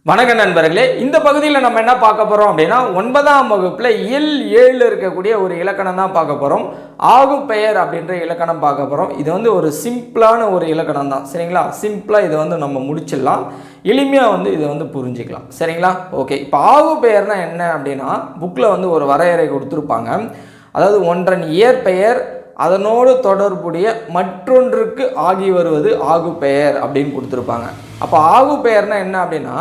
வணக்க நண்பர்களே, இந்த பகுதியில் நம்ம என்ன பார்க்க போகிறோம் அப்படின்னா 9ஆம் வகுப்பில் இயல் 7 இருக்கக்கூடிய ஒரு இலக்கணம் தான் பார்க்க போகிறோம். ஆகு பெயர் அப்படின்ற இலக்கணம் பார்க்க போகிறோம். இது ஒரு சிம்பிளான ஒரு இலக்கணம் தான். சரிங்களா? சிம்பிளாக இதை நம்ம முடிச்சிடலாம். எளிமையாக இதை புரிஞ்சிக்கலாம். சரிங்களா? ஓகே. இப்போ ஆகு பெயர்னா என்ன அப்படின்னா புக்கில் ஒரு வரையறை கொடுத்துருப்பாங்க. அதாவது ஒன்றன் இயற்பெயர் அதனோடு தொடர்புடைய மற்றொன்றுக்கு ஆகி வருவது ஆகு பெயர் அப்படின்னு கொடுத்துருப்பாங்க. அப்போ ஆகு பெயர்னா என்ன அப்படின்னா,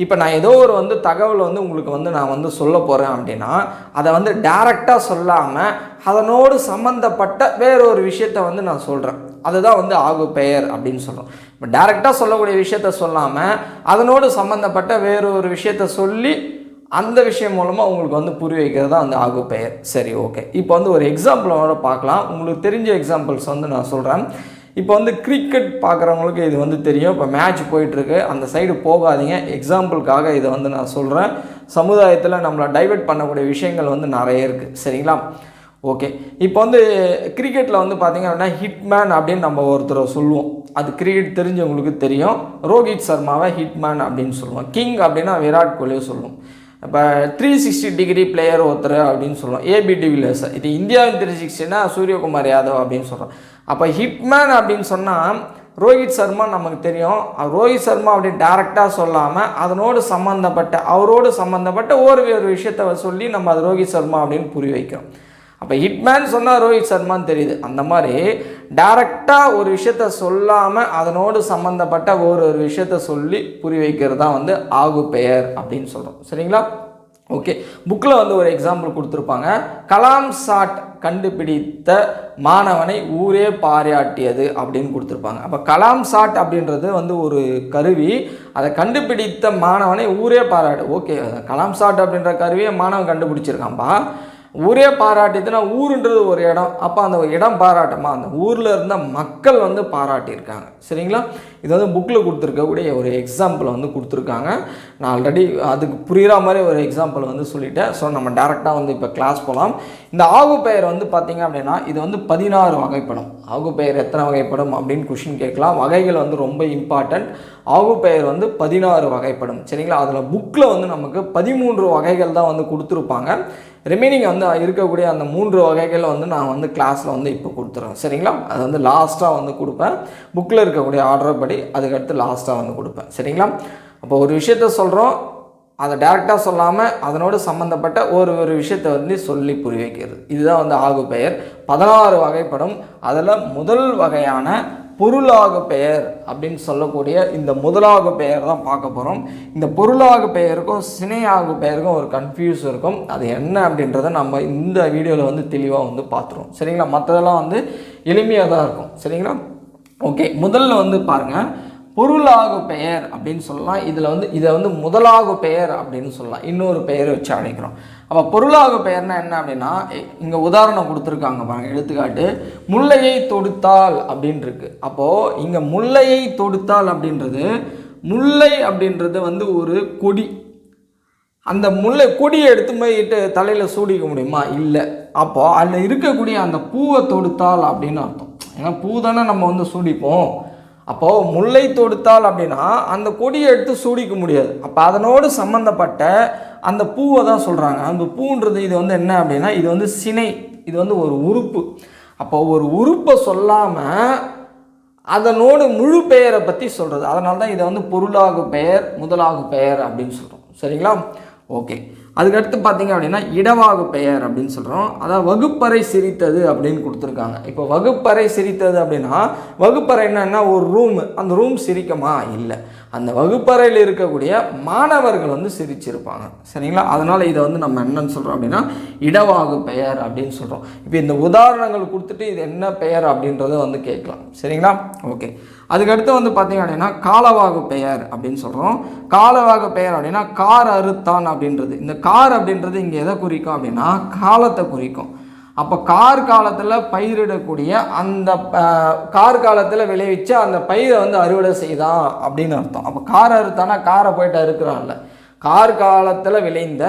இப்போ நான் ஏதோ ஒரு தகவல் உங்களுக்கு நான் சொல்ல போகிறேன் அப்படின்னா அதை டைரெக்டாக சொல்லாமல் அதனோடு சம்மந்தப்பட்ட வேறொரு விஷயத்தை நான் சொல்கிறேன். அதுதான் ஆகு பெயர் அப்படின்னு சொல்கிறோம். இப்போ டைரெக்டாக சொல்லக்கூடிய விஷயத்த சொல்லாமல் அதனோடு சம்மந்தப்பட்ட வேறொரு விஷயத்த சொல்லி அந்த விஷயம் மூலமாக உங்களுக்கு புரிய வைக்கிறது தான் ஆகு பெயர். சரி, ஓகே. இப்போ ஒரு எக்ஸாம்பிளோட பார்க்கலாம். உங்களுக்கு தெரிஞ்ச எக்ஸாம்பிள்ஸ் நான் சொல்கிறேன். இப்போ கிரிக்கெட் பார்க்குறவங்களுக்கு இது தெரியும். இப்போ மேட்ச் போயிட்டுருக்கு, அந்த சைடு போகாதீங்க. எக்ஸாம்பிளுக்காக இதை நான் சொல்கிறேன். சமுதாயத்தில் நம்மளை டைவெர்ட் பண்ணக்கூடிய விஷயங்கள் நிறைய இருக்குது. சரிங்களா? ஓகே. இப்போ கிரிக்கெட்டில் பார்த்திங்க அப்படின்னா ஹிட்மேன் அப்படின்னு நம்ம ஒருத்தரை சொல்லுவோம். அது கிரிக்கெட் தெரிஞ்சவங்களுக்கு தெரியும். ரோஹித் சர்மாவை ஹிட்மேன் அப்படின்னு சொல்லுவோம். கிங் அப்படின்னா விராட் கோலியை சொல்லுவோம். இப்போ 360 டிகிரி பிளேயர் ஒருத்தர் அப்படின்னு சொல்லுவோம். AB de Villiers. இது இந்தியாவின் 360னா சூரியகுமார் யாதவ் அப்படின்னு சொல்கிறோம். அப்போ ஹிட்மேன் அப்படின்னு சொன்னால் ரோஹித் சர்மா நமக்கு தெரியும். ரோஹித் சர்மா அப்படின்னு டேரெக்டாக சொல்லாமல் அதனோடு அவரோடு சம்மந்தப்பட்ட ஒரு விஷயத்தை சொல்லி நம்ம அது ரோஹித் சர்மா அப்படின்னு புரிய வைக்கிறோம். அப்போ ஹிட்மேன் சொன்னால் ரோஹித் சர்மான்னு தெரியுது. அந்த மாதிரி டைரெக்டாக ஒரு விஷயத்த சொல்லாமல் அதனோடு சம்மந்தப்பட்ட ஒரு விஷயத்த சொல்லி புரிய வைக்கிறது தான் ஆகு பெயர் அப்படின்னு சொல்கிறோம். சரிங்களா? ஓகே. புக்கில் ஒரு எக்ஸாம்பிள் கொடுத்துருப்பாங்க. கலாம் சாட் கண்டுபிடித்த மாணவனை ஊரே பாராட்டியது அப்படின்னு கொடுத்துருப்பாங்க. அப்போ கலாம் சாட் அப்படின்றது ஒரு கருவி. அதை கண்டுபிடித்த மாணவனை ஊரே பாராட்டு. ஓகே, கலாம் சாட் அப்படின்ற கருவியை மாணவன் கண்டுபிடிச்சிருக்கான்பா. ஊரே பாராட்டிதுன்னா ஊருன்றது ஒரு இடம். அப்போ அந்த இடம் பாராட்டமா, அந்த ஊரில் இருந்த மக்கள் பாராட்டியிருக்காங்க. சரிங்களா? இது புக்கில் கொடுத்துருக்கக்கூடிய ஒரு எக்ஸாம்பிள் கொடுத்துருக்காங்க. நான் ஆல்ரெடி அதுக்கு புரிகிற மாதிரி ஒரு எக்ஸாம்பிள் சொல்லிட்டேன். ஸோ நம்ம டேரெக்டாக இப்போ கிளாஸ் போகலாம். இந்த ஆகு பெயர் பார்த்திங்க அப்படின்னா இது 16 வகைப்படும். ஆகு பெயர் எத்தனை வகைப்படும் அப்படின்னு கொஷின் கேட்கலாம். வகைகள் ரொம்ப இம்பார்ட்டண்ட். ஆகு பெயர் 16 வகைப்படும். சரிங்களா? அதில் புக்கில் நமக்கு 13 வகைகள் தான் கொடுத்துருப்பாங்க. ரிமைனிங் இருக்கக்கூடிய அந்த 3 வகைகள் நான் கிளாஸில் இப்போ கொடுத்துறேன். சரிங்களா? அது லாஸ்ட்டாக கொடுப்பேன். புக்கில் இருக்கக்கூடிய ஆர்டர் படி அதுக்கடுத்து லாஸ்ட்டாக கொடுப்பேன். சரிங்களா? அப்போ ஒரு விஷயத்த சொல்கிறோம், அதை டேரெக்டாக சொல்லாமல் அதனோடு சம்மந்தப்பட்ட ஒரு விஷயத்தை சொல்லி புரிய வைக்கிறது. இதுதான் ஆகு பெயர். 16 வகைப்படும். அதில் முதல் வகையான பொருளாகு பெயர் அப்படின்னு சொல்லக்கூடிய இந்த முதலாகு பெயர் தான் பார்க்க போகிறோம். இந்த பொருளாகு பெயருக்கும் சினையாகு பெயருக்கும் ஒரு கன்ஃபியூஸ் இருக்கும். அது என்ன அப்படின்றத நம்ம இந்த வீடியோவில் தெளிவாக பார்த்துருவோம். சரிங்களா? மற்றதெல்லாம் எளிமையாக தான் இருக்கும். சரிங்களா? ஓகே. முதல்ல பாருங்கள், பொருளாகு பெயர் அப்படின்னு சொல்லலாம். இதில் இதை முதலாகு பெயர் அப்படின்னு சொல்லலாம். இன்னொரு பெயரை வச்சு அழைக்கிறோம். அப்போ பொருளாகு பெயர்னா என்ன அப்படின்னா, இங்கே உதாரணம் கொடுத்துருக்காங்க பாருங்கள். எடுத்துக்காட்டு, முல்லையை தொடுத்தால் அப்படின்னு இருக்கு. அப்போது இங்கே முல்லையை தொடுத்தால் அப்படின்றது, முல்லை அப்படின்றது ஒரு கொடி. அந்த முல்லை கொடியை எடுத்து போயிட்டு தலையில் சூடிக்க முடியுமா? இல்லை. அப்போது அதில் இருக்கக்கூடிய அந்த பூவை தொடுத்தால் அப்படின்னு அர்த்தம். ஏன்னா பூ தானே நம்ம சூடிப்போம். அப்போது முல்லை தொடுத்தால் அப்படின்னா அந்த கொடியை எடுத்து சூடிக்க முடியாது. அப்போ அதனோடு சம்மந்தப்பட்ட அந்த பூவை தான் சொல்கிறாங்க. அந்த பூன்றது இது என்ன அப்படின்னா, இது சினை. இது ஒரு உறுப்பு. அப்போ ஒரு உறுப்பை சொல்லாமல் அதனோடு முழு பெயரை பற்றி சொல்கிறது. அதனால தான் இதை பொருளாகு பெயர், முதலாகு பெயர் அப்படின்னு சொல்கிறோம். சரிங்களா? ஓகே. அதுக்கடுத்து பார்த்திங்க அப்படின்னா இடவாகு பெயர் அப்படின்னு சொல்கிறோம். அதாவது வகுப்பறை சிரித்தது அப்படின்னு கொடுத்துருக்காங்க. இப்போ வகுப்பறை சிரித்தது அப்படின்னா வகுப்பறை என்னன்னா ஒரு ரூமு. அந்த ரூம் சிரிக்குமா? இல்லை. அந்த வகுப்பறையில் இருக்கக்கூடிய மாணவர்கள் சிரிச்சிருப்பாங்க. சரிங்களா? அதனால் இதை நம்ம என்னன்னு சொல்கிறோம் அப்படின்னா இடவாகு பெயர் அப்படின்னு சொல்கிறோம். இப்போ இந்த உதாரணங்கள் கொடுத்துட்டு இது என்ன பெயர் அப்படின்றத கேட்கலாம். சரிங்களா? ஓகே. அதுக்கடுத்து பார்த்திங்க அப்படின்னா காலவாகு பெயர் அப்படின்னு சொல்கிறோம். காலவாகு பெயர் அப்படின்னா கார் அறுத்தான் அப்படின்றது. இந்த கார் அப்படின்றது இங்கே எதை குறிக்கும் அப்படின்னா காலத்தை குறிக்கும். அப்போ கார் காலத்தில் பயிரிடக்கூடிய அந்த கார் காலத்தில் விளைவிச்ச அந்த பயிரை அறுவடை செய்தான் அப்படின்னு அர்த்தம். அப்போ கார் அறுத்தானா காரை போயிட்டு அறுக்கிறான்ல, கார் காலத்தில் விளைந்த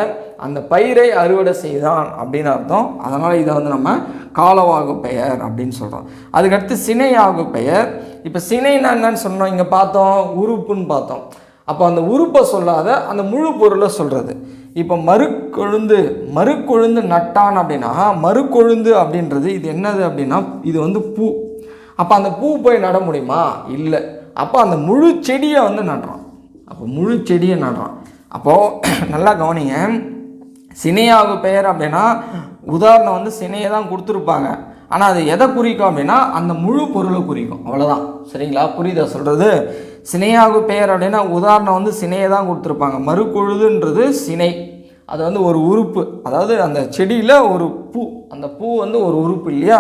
அந்த பயிரை அறுவடை செய்தான் அப்படின்னு அர்த்தம். அதனால் இதை நம்ம காலவாகு பெயர் அப்படின்னு சொல்கிறோம். அதுக்கடுத்து சினையாகு பெயர். இப்போ சினைனா என்னன்னு சொன்னோம், இங்கே பார்த்தோம் உறுப்புன்னு பார்த்தோம். அப்போ அந்த உறுப்பை சொல்லாத அந்த முழு பொருளை சொல்கிறது. இப்போ மறுக்கொழுந்து நட்டான் அப்படின்னா மறுக்கொழுந்து அப்படின்றது இது என்னது அப்படின்னா இது வந்து பூ. அப்போ அந்த பூ போய் நட முடியுமா? இல்லை. அப்போ அந்த முழு செடியை வந்து நடுறான். அப்போ முழு செடியை நடுறான். அப்போது நல்லா கவனிங்க, சினையாகு பெயர் அப்படின்னா உதாரணம் வந்து சினையை தான் கொடுத்துருப்பாங்க. ஆனால் அது எதை குறிக்கும் அப்படின்னா அந்த முழு பொருளை குறிக்கும். அவ்வளோதான். சரிங்களா? புரியுதா சொல்கிறது? சினையாகு பெயர் அப்படின்னா உதாரணம் வந்து சினையை தான் கொடுத்துருப்பாங்க. மறுக்கொழுதுன்றது சினை, அது வந்து ஒரு உறுப்பு, அதாவது அந்த செடியில் ஒரு பூ, அந்த பூ வந்து ஒரு உறுப்பு இல்லையா?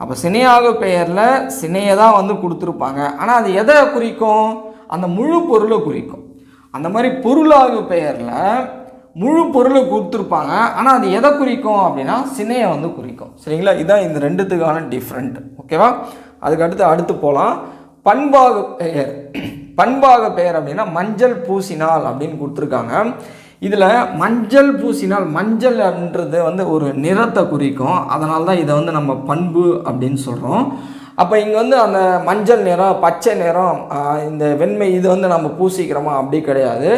அப்போ சினையாகு பெயரில் சினையை தான் வந்து கொடுத்துருப்பாங்க. ஆனால் அது எதை குறிக்கும்? அந்த முழு பொருளை குறிக்கும். அந்த மாதிரி பொருளாகு பெயரில் முழு பொருளை கொடுத்துருப்பாங்க. ஆனால் அது எதை குறிக்கும் அப்படின்னா சினையை வந்து குறிக்கும். சரிங்களா? இதுதான் இந்த ரெண்டுத்துக்கான டிஃப்ரெண்ட். ஓகேவா? அதுக்கு அடுத்து போகலாம். பண்பாகு பெயர். பண்பாகு பெயர் அப்படின்னா மஞ்சள் பூசினால் அப்படின்னு கொடுத்துருக்காங்க. இதில் மஞ்சள் பூசினால், மஞ்சள் அப்படின்றது வந்து ஒரு நிறத்தை குறிக்கும். அதனால தான் இதை வந்து நம்ம பண்பு அப்படின்னு சொல்கிறோம். அப்போ இங்கே வந்து அந்த மஞ்சள் நிறம், பச்சை நிறம், இந்த வெண்மை இது வந்து நம்ம பூசிக்கிறோமா? அப்படி கிடையாது.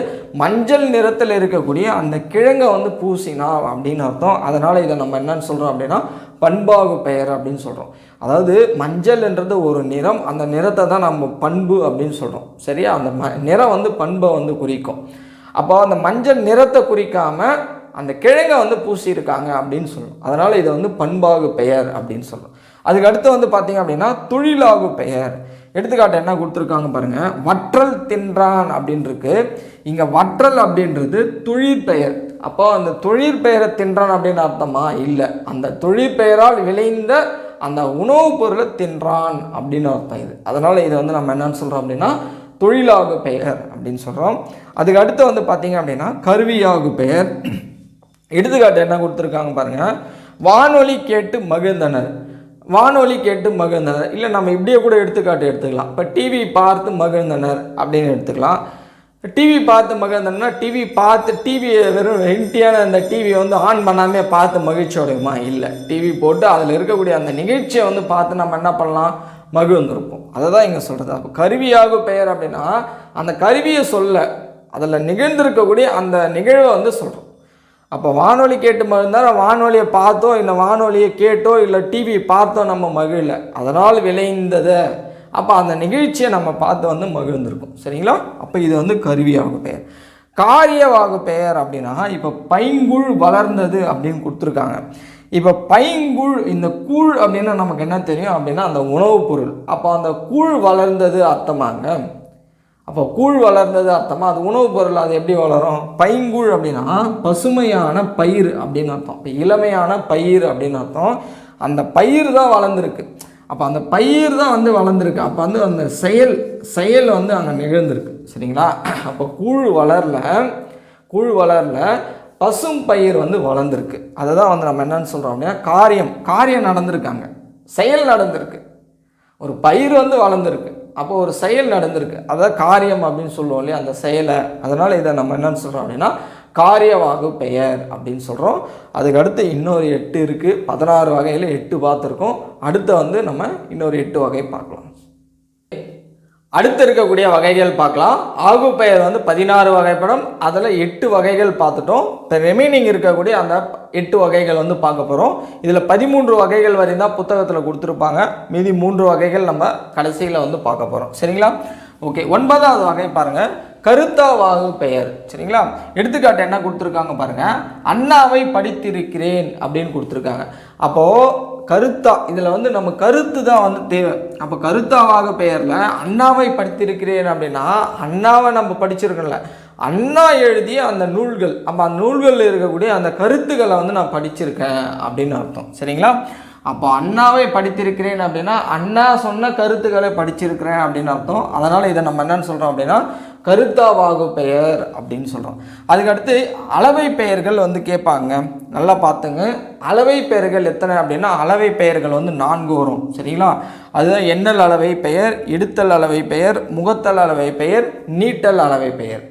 மஞ்சள் நிறத்தில் இருக்கக்கூடிய அந்த கிழங்கை வந்து பூசினால் அப்படின்னு அர்த்தம். அதனால் இதை நம்ம என்னன்னு சொல்கிறோம் அப்படின்னா பண்பாகு பெயர் அப்படின்னு சொல்கிறோம். அதாவது மஞ்சள்ன்றது ஒரு நிறம், அந்த நிறத்தை தான் நம்ம பண்பு அப்படின்னு சொல்கிறோம். சரியா? அந்த நிறம் வந்து பண்பை வந்து குறிக்கும். அப்போ அந்த மஞ்சள் நிறத்தை குறிக்காமல் அந்த கிழங்கை வந்து பூசியிருக்காங்க அப்படின்னு சொல்கிறோம். அதனால் இதை வந்து பண்பாகு பெயர் அப்படின்னு சொல்கிறோம். அதுக்கு அடுத்து வந்து பார்த்திங்க அப்படின்னா தொழிலாகு பெயர். எடுத்துக்காட்டு என்ன கொடுத்துருக்காங்க பாருங்கள். வற்றல் தின்றான் அப்படின்னு இருக்கு. இங்கே வற்றல் அப்படின்றது தொழிற்பெயர். அப்போ அந்த தொழிற்பெயரை தின்றான் அப்படின்னு அர்த்தமா? இல்லை. அந்த தொழிற்பெயரால் விளைந்த அந்த உணவுப் பொருளை தின்றான் அப்படின்னு அர்த்தம் இது. அதனால் இதை வந்து நம்ம என்னன்னு சொல்கிறோம் அப்படின்னா தொழிலாகு பெயர் அப்படின்னு சொல்கிறோம். அதுக்கு அடுத்து வந்து பார்த்திங்க அப்படின்னா கருவியாகு பெயர். எடுத்துக்காட்டு என்ன கொடுத்துருக்காங்க பாருங்கள். வானொலி கேட்டு மகிழ்ந்தனர். வானொலி கேட்டு மகிழ்ந்தனர். இல்லை நம்ம இப்படியே கூட எடுத்துக்கலாம். இப்போ டிவி பார்த்து மகிழ்ந்தனர் அப்படின்னு எடுத்துக்கலாம். டிவி பார்த்து மகிழ்ந்தனா டிவியை வெறும் எம்டியான அந்த டிவியை வந்து ஆன் பண்ணாமல் பார்த்து மகிழ்ச்சி அடையுமா? இல்லை. டிவி போட்டு அதில் இருக்கக்கூடிய அந்த நிகழ்ச்சியை வந்து பார்த்து நம்ம என்ன பண்ணலாம்? மகிழ்ந்திருப்போம். அதை தான் இங்கே சொல்கிறது. அப்போ கருவியாகு பெயர் அப்படின்னா அந்த கருவியை சொல்ல, அதில் நிகழ்ந்திருக்கக்கூடிய அந்த நிகழ்வை வந்து சொல்கிறோம். அப்போ வானொலி கேட்டு மகிழ்ந்தால் வானொலியை பார்த்தோ இல்லை வானொலியை கேட்டோ இல்லை டிவி பார்த்தோ நம்ம மகிழல, அதனால் விளைந்ததை, அப்போ அந்த நிகழ்ச்சியை நம்ம பார்த்து வந்து மகிழ்ந்திருக்கும். சரிங்களா? அப்போ இது வந்து கருவியாகு பெயர். காரியவாகு பெயர் அப்படின்னா இப்போ பைங்குழ் வளர்ந்தது அப்படின்னு கொடுத்துருக்காங்க. இப்போ பைங்குழ், இந்த கூழ் அப்படின்னா நமக்கு என்ன தெரியும் அப்படின்னா அந்த உணவுப் பொருள். அப்போ அந்த கூழ் வளர்ந்தது அர்த்தமாங்க. அப்போ கூழ் வளர்ந்தது அர்த்தமா? அது உணவுப் பொருள், அது எப்படி வளரும்? பைங்குழ் அப்படின்னா பசுமையான பயிர் அப்படின்னு அர்த்தம். இப்போ இளமையான பயிர் அப்படின்னு அர்த்தம். அந்த பயிர் தான் வளர்ந்துருக்கு. அப்போ அந்த பயிர் தான் வந்து வளர்ந்துருக்கு. அப்போ வந்து அந்த செயல் வந்து அங்கே நிகழ்ந்திருக்கு. சரிங்களா? அப்போ கூழ் வளரல பசும் பயிர் வந்து வளர்ந்துருக்கு. அதை தான் வந்து நம்ம என்னன்னு சொல்கிறோம் அப்படின்னா காரியம் நடந்திருக்காங்க, செயல் நடந்திருக்கு. ஒரு பயிர் வந்து வளர்ந்துருக்கு, அப்போ ஒரு செயல் நடந்திருக்கு, அதான் காரியம் அப்படின்னு சொல்லுவோம் இல்லையா, அந்த செயலை. அதனால் இதை நம்ம என்னன்னு சொல்கிறோம் அப்படின்னா காரியவாகு பெயர் அப்படின்னு சொல்கிறோம். அதுக்கு அடுத்து இன்னொரு 8 இருக்குது. 16 வகையில் 8 பார்த்துருக்கோம். அடுத்து வந்து நம்ம இன்னொரு 8 வகை பார்க்கலாம். அடுத்து இருக்கக்கூடிய வகைகள் பார்க்கலாம். ஆகு பெயர் வந்து 16 வகைப்படும். அதில் 8 வகைகள் பார்த்துட்டோம். இப்போ ரிமைனிங் இருக்கக்கூடிய அந்த 8 வகைகள் வந்து பார்க்க போகிறோம். இதில் 13 வகைகள் வரையும் தான் புத்தகத்தில் கொடுத்துருப்பாங்க. மீதி 3 வகைகள் நம்ம கடைசியில் வந்து பார்க்க போகிறோம். சரிங்களா? ஓகே. 9வது வகை பாருங்கள், கருத்தாவாகு பெயர். சரிங்களா? எடுத்துக்காட்டு என்ன கொடுத்துருக்காங்க பாருங்கள். அண்ணாவை படித்திருக்கிறேன் அப்படின்னு கொடுத்துருக்காங்க. அப்போது கருத்தா, இதில் வந்து நம்ம கருத்து தான் வந்து தேவை. அப்போ கருத்தாவாக பெயரில் அண்ணாவை படித்திருக்கிறேன் அப்படின்னா அண்ணாவை நம்ம படிச்சிருக்கோம்ல, அண்ணா எழுதிய அந்த நூல்கள், அப்போ அந்த நூல்களில் இருக்கக்கூடிய அந்த கருத்துக்களை வந்து நான் படிச்சிருக்கேன் அப்படின்னு அர்த்தம். சரிங்களா? அப்போ அண்ணாவை படித்திருக்கிறேன் அப்படின்னா அண்ணா சொன்ன கருத்துக்களை படிச்சிருக்கிறேன் அப்படின்னு அர்த்தம். அதனால் இதை நம்ம என்னன்னு சொல்கிறோம் அப்படின்னா கருத்தாவாகு பெயர் அப்படின்னு சொல்கிறோம். அதுக்கடுத்து அளவை பெயர்கள் வந்து கேட்பாங்க, நல்லா பார்த்துங்க. அளவை பெயர்கள் எத்தனை அப்படின்னா அளவை பெயர்கள் வந்து 4 வரும். சரிங்களா? அதுதான் எண்ணல் அளவை பெயர், எடுத்தல் அளவை பெயர், முகத்தல் அளவை பெயர், நீட்டல் அளவை பெயர்.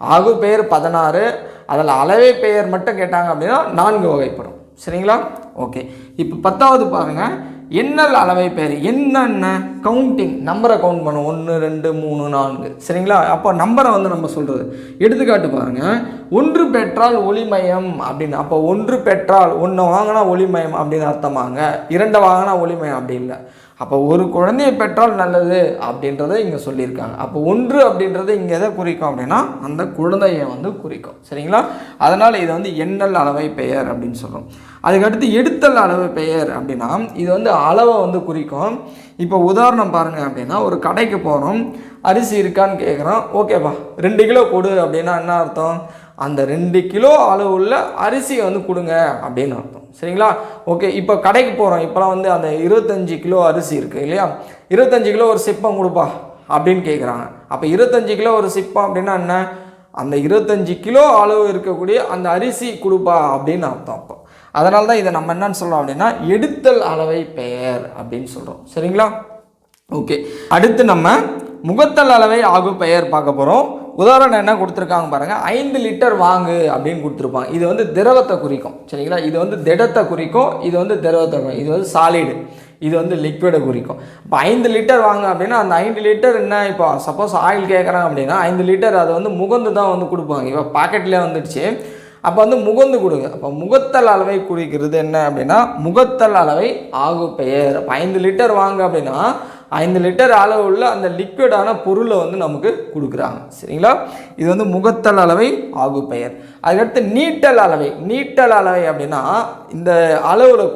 ஆகு பெயர் 16. அதில் அளவை பெயர் மட்டும் கேட்டாங்க அப்படின்னா 4 வகைப்படும். சரிங்களா? ஓகே. இப்போ 10வது பாருங்கள், எண்ணல் அளவை பெயர். என்னென்ன கவுண்டிங், நம்பரை கவுண்ட் பண்ணும், 1 2 3 4, சரிங்களா? அப்போ நம்பரை வந்து நம்ம சொல்கிறது. எடுத்துக்காட்டு பாருங்கள், 1 பெற்றால் ஒளிமயம் அப்படின்னு. அப்போ 1 பெற்றால் 1 வாங்கினா ஒளிமயம் அப்படின்னு அர்த்தமாங்க, 2 வாங்கினா ஒளிமயம் அப்படி இல்லை. அப்போ ஒரு குழந்தையை பெற்றால் நல்லது அப்படின்றத இங்கே சொல்லியிருக்காங்க. அப்போ 1 அப்படின்றது இங்கே எதை குறிக்கும் அப்படின்னா அந்த குழந்தையை வந்து குறிக்கும், சரிங்களா? அதனால் இதை வந்து எண்ணல் அளவை பெயர் அப்படின்னு சொல்கிறோம். அதுக்கடுத்து எடுத்தல் அளவு பெயர் அப்படின்னா இது வந்து அளவை வந்து குறிக்கும். இப்போ உதாரணம் பாருங்கள் அப்படின்னா, ஒரு கடைக்கு போகிறோம், அரிசி இருக்கான்னு கேட்குறோம், ஓகேப்பா 2 கிலோ கொடு அப்படின்னா என்ன அர்த்தம்? அந்த 2 கிலோ அளவுள்ள அரிசியை வந்து கொடுங்க அப்படின்னு அர்த்தம், சரிங்களா? ஓகே, இப்போ கடைக்கு போகிறோம், இப்போலாம் வந்து அந்த 25 கிலோ அரிசி இருக்குது இல்லையா, 25 கிலோ ஒரு சிப்பம் கொடுப்பா அப்படின்னு கேட்குறாங்க. அப்போ 25 கிலோ ஒரு சிப்பம் அப்படின்னா என்ன? அந்த 25 கிலோ அளவு இருக்கக்கூடிய அந்த அரிசி கொடுப்பா அப்படின்னு அர்த்தம். அப்போ அதனால தான் இதை நம்ம என்னன்னு சொல்கிறோம் அப்படின்னா எடுத்தல் அளவை பெயர் அப்படின்னு சொல்கிறோம், சரிங்களா? ஓகே, அடுத்து நம்ம முகத்தல் அளவை ஆகு பெயர் பார்க்க போகிறோம். உதாரணம் என்ன கொடுத்துருக்காங்க பாருங்கள், 5 லிட்டர் வாங்கு அப்படின்னு கொடுத்துருப்பாங்க. இது வந்து திரவத்தை குறிக்கும், சரிங்களா? இது வந்து திடத்தை குறிக்கும், இது வந்து திரவத்தை குறிக்கும். இது வந்து சாலிடு, இது வந்து லிக்விடை குறிக்கும். இப்போ 5 லிட்டர் வாங்க அப்படின்னா அந்த 5 லிட்டர் என்ன? இப்போ சப்போஸ் ஆயில் கேட்குறாங்க அப்படின்னா 5 லிட்டர் அது வந்து முகந்து தான் வந்து கொடுப்பாங்க. இப்போ பாக்கெட்லேயே வந்துடுச்சு, அப்போ வந்து முகந்து கொடுங்க. அப்போ முகத்தல் அளவை குறிக்கிறது என்ன அப்படின்னா முகத்தல் அளவை ஆகு பெயர். அப்போ 5 லிட்டர் வாங்க அப்படின்னா 5 லிட்டர் அளவு உள்ள அந்த லிக்விடான பொருளை வந்து நமக்கு கொடுக்குறாங்க, சரிங்களா? இது வந்து முகத்தல் அளவை ஆகு பெயர். அதுக்கடுத்து நீட்டல் அளவை. நீட்டல் அளவை அப்படின்னா இந்த அளவில்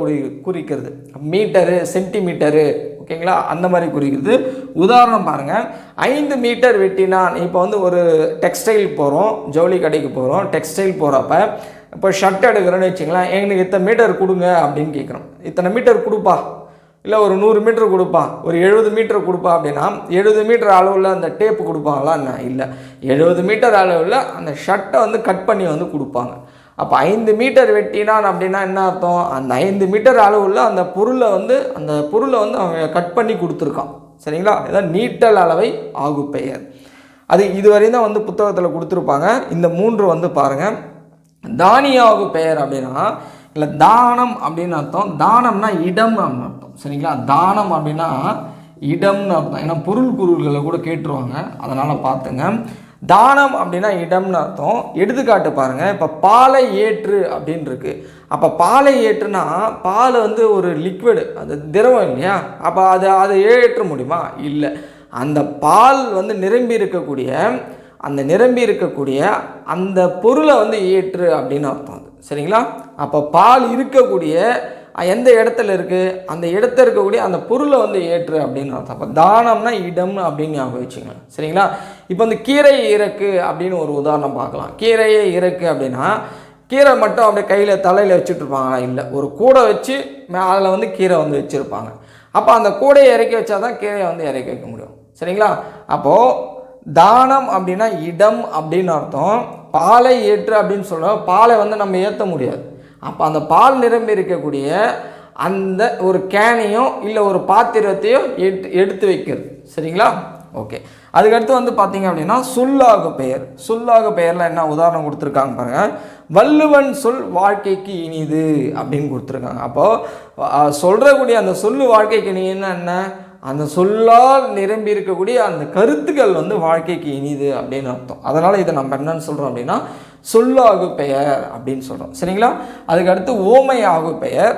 குறிக்கிறது, மீட்டரு சென்டிமீட்டரு, ஓகேங்களா? அந்த மாதிரி குறிக்கிறது. உதாரணம் பாருங்கள், 5 மீட்டர் வெட்டினான். இப்போ வந்து ஒரு டெக்ஸ்டைல் போகிறோம், ஜவுளி கடைக்கு போகிறோம், டெக்ஸ்டைல் போகிறப்ப இப்போ ஷர்ட் எடுக்கிறோன்னு வச்சுங்களேன், எங்களுக்கு இத்தனை மீட்டர் கொடுங்க அப்படின்னு கேட்குறோம். இத்தனை மீட்டர் கொடுப்பா, இல்லை ஒரு 100 மீட்டர் கொடுப்பா, ஒரு 70 மீட்டர் கொடுப்பா அப்படின்னா 70 மீட்டர் அளவில் அந்த டேப்பு கொடுப்பாங்களா? என்ன இல்லை, 70 மீட்டர் அளவில் அந்த ஷர்ட்டை வந்து கட் பண்ணி வந்து கொடுப்பாங்க. அப்போ 5 மீட்டர் வெட்டினான் அப்படின்னா என்ன அர்த்தம்? அந்த 5 மீட்டர் அளவுள்ள அந்த பொருளை வந்து அவன் கட் பண்ணி கொடுத்துருக்கான், சரிங்களா? இதான் நீட்டல் அளவை ஆகு பெயர். அது இதுவரையும் தான் வந்து புத்தகத்தில் கொடுத்துருப்பாங்க. இந்த 3 வந்து பாருங்கள். தானியாகு பெயர் அப்படின்னா இல்லை தானம் அப்படின்னு அர்த்தம். தானம்னா இடம் அர்த்தம், சரிங்களா? தானம் அப்படின்னா இடம்னு அர்த்தம். ஏன்னா பொருள்களை கூட கேட்டுருவாங்க, அதனால் பார்த்துங்க. தானம் அப்படின்னா இடம்னு அர்த்தம். எடுத்துக்காட்டு பாருங்கள், இப்போ பாலை ஏற்று அப்படின்னு இருக்கு. அப்போ பாலை ஏற்றுனா பால் வந்து ஒரு லிக்விடு, அது திரவம் இல்லையா? அப்போ அதை ஏற்ற முடியுமா? இல்லை. அந்த பால் வந்து நிரம்பி இருக்கக்கூடிய அந்த பொருளை வந்து ஏற்று அப்படின்னு அர்த்தம் அது, சரிங்களா? அப்போ பால் இருக்கக்கூடிய எந்த இடத்துல இருக்குது அந்த இடத்துல இருக்கக்கூடிய அந்த பொருளை வந்து ஏற்று அப்படின்னு அர்த்தம். அப்போ தானம்னா இடம்னு அப்படின்னு ஞாபகம் வச்சுங்க, சரிங்களா? இப்போ வந்து கீரை இறக்கு அப்படின்னு ஒரு உதாரணம் பார்க்கலாம். கீரையை இறக்கு அப்படின்னா கீரை மட்டும் அப்படியே கையில் தலையில் வச்சுட்டு இருப்பாங்களா? இல்லை, ஒரு கூடை வச்சு அதில் வந்து கீரை வந்து வச்சுருப்பாங்க. அப்போ அந்த கூடையை இறக்கி வச்சா தான் கீரையை வந்து இறக்கி வைக்க முடியும், சரிங்களா? அப்போது தானம் அப்படின்னா இடம் அப்படின்னு அர்த்தம். பாலை ஏற்று அப்படின்னு சொல்கிறோம், பாலை வந்து நம்ம ஏற்ற முடியாது. அப்போ அந்த பால் நிரம்பி இருக்கக்கூடிய அந்த ஒரு கேனையோ இல்லை ஒரு பாத்திரத்தையோ எடுத்து வைக்கிறது, சரிங்களா? ஓகே, அதுக்கடுத்து வந்து பார்த்தீங்க அப்படின்னா சொல்லாகு பெயர். சொல்லாகு பெயரில் என்ன உதாரணம் கொடுத்துருக்காங்க பாருங்கள். வள்ளுவன் சொல் வாழ்க்கைக்கு இனிது அப்படின்னு கொடுத்துருக்காங்க. அப்போது சொல்கிறக்கூடிய அந்த சொல்லு வாழ்க்கைக்கு இனிதுன்னா என்ன? அந்த சொல்லால் நிரம்பி இருக்கக்கூடிய அந்த கருத்துக்கள் வந்து வாழ்க்கைக்கு இனிது அப்படின்னு அர்த்தம். அதனால் இதை நம்ம என்னன்னு சொல்கிறோம் அப்படின்னா சொல்லாகு பெயர் அப்படின்னு சொல்கிறோம், சரிங்களா? அதுக்கடுத்து ஓமை ஆகு பெயர்.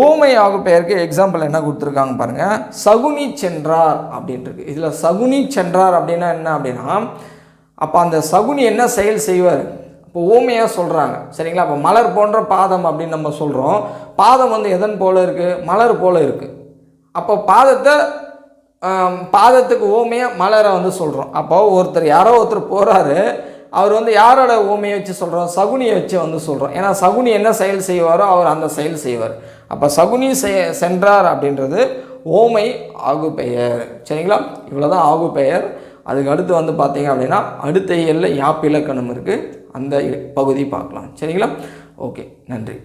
ஓமை ஆகு பெயருக்கு எக்ஸாம்பிள் என்ன கொடுத்துருக்காங்க பாருங்கள். சகுனி சென்றார் அப்படின்ட்டு. இதில் சகுனி சென்றார் அப்படின்னா என்ன அப்படின்னா அப்போ அந்த சகுனி என்ன செயல் செய்வார்? இப்போ ஓமையாக சொல்கிறாங்க, சரிங்களா? அப்போ மலர் போன்ற பாதம் அப்படின்னு நம்ம சொல்கிறோம். பாதம் வந்து எதன் போல் இருக்குது? மலர் போல் இருக்குது. அப்போ பாதத்துக்கு ஓமையாக மலரை வந்து சொல்கிறோம். அப்போ யாரோ ஒருத்தர் போகிறாரு, அவர் வந்து யாரோட ஓமையை வச்சு சொல்கிறோம்? சகுனியை வச்சு வந்து சொல்கிறோம். ஏன்னா சகுனி என்ன செயல் செய்வாரோ அவர் அந்த செயல் செய்வார். அப்போ சகுனி சென்றார் அப்படின்றது ஓமை ஆகு பெயர், சரிங்களா? இவ்வளோதான் ஆகு பெயர். அதுக்கு அடுத்து வந்து பார்த்தீங்க அப்படின்னா அடுத்த இயலில் யாப்பிலக்கணம் இருக்குது, அந்த பகுதி பார்க்கலாம், சரிங்களா? ஓகே, நன்றி.